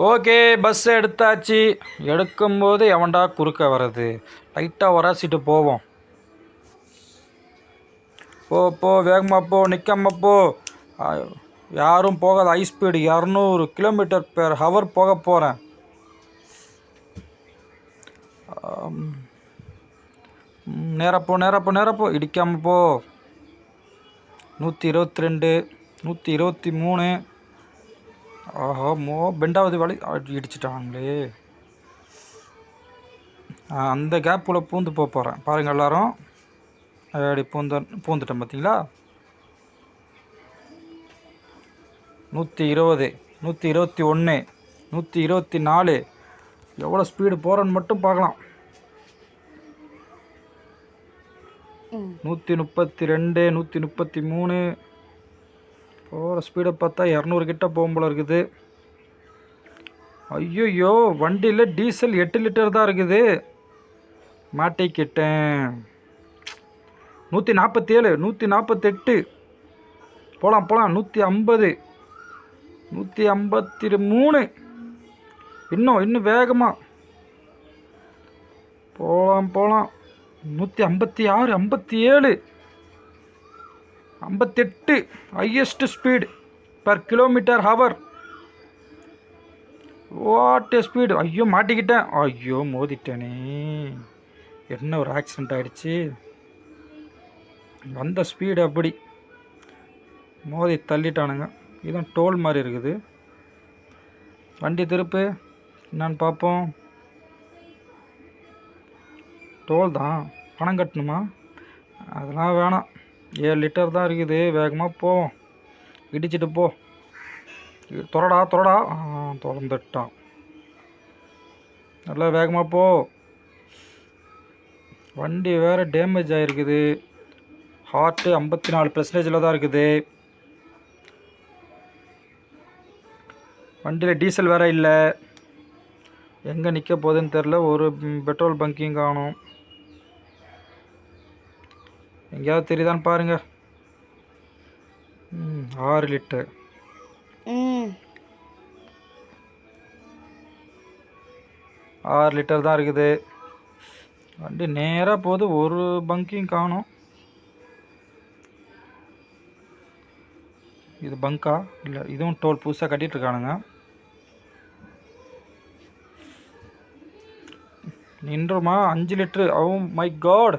Okay, bus எடுத்தாச்சு. எடுக்கும்போது எவன்டா குறுக்க வர்றது? லைட்டாக உராசிட்டு போவோம். போ வேகமாக போ, நிற்காம போ. யாரும் போகாத ஹை ஸ்பீடு 200 km/h போக போகிறேன். நேரப்போ இடிக்காமல் போ. 122, 123. ஆஹா, பெண்டாவது வழி இடிச்சிட்டாங்களே. அந்த கேப்புல பூந்து போகிறேன் பாருங்கள் எல்லாரும். அப்படி பூந்துட்டேன் பார்த்தீங்களா. 120, 121, 124. எவ்வளோ ஸ்பீடு போகிறேன்னு மட்டும் பார்க்கலாம். 132, 133. போகிற ஸ்பீடை பார்த்தா 200 கிட்ட போகும் போல இருக்குது. ஐயோ, வண்டியில் டீசல் 8 லிட்டர் தான் இருக்குது. மாட்டிக்கிட்டேன். 147, 148. போகலாம் 150, 153. இன்னும் வேகமாக போகலாம். 156, 57, 58. Highest speed per km/h. What A speed. ஐயோ, மாட்டிக்கிட்டேன். ஐயோ, மோதிட்டேனே. என்ன ஒரு ஆக்சிடெண்ட் ஆகிடுச்சு. வந்த ஸ்பீடு அப்படி மோதி தள்ளிட்டானுங்க. இதுவும் டோல் மாதிரி இருக்குது. வண்டி திருப்பு, என்னான்னு பார்ப்போம். டோல் தான், பணம் கட்டணுமா? அதெல்லாம் வேணாம். 7 லிட்டர் தான் இருக்குது. வேகமாக போவோம். இடிச்சிட்டு போ. தொரடா திறந்துட்டான். நல்லா வேகமாக போ. வண்டி வேறு டேமேஜ் ஆகிருக்குது. ஹார்ட்டு 54% தான் இருக்குது. வண்டியில் டீசல் வேறு இல்லை. எங்கே நிற்க போகுதுன்னு தெரில. ஒரு பெட்ரோல் பங்கையும் காணும். எங்கேயாவது தெரியுதான்னு பாருங்க. 6 லிட்டர். 6 லிட்டர் தான் இருக்குது. வண்டி நேராக போகுது. ஒரு பங்கையும் காணும். இது பங்கா இல்லை, இதுவும் டோல் புதுசாக கட்டிகிட்ருக்கானுங்க. நின்றுமா? 5 லிட்ரு. Oh my God.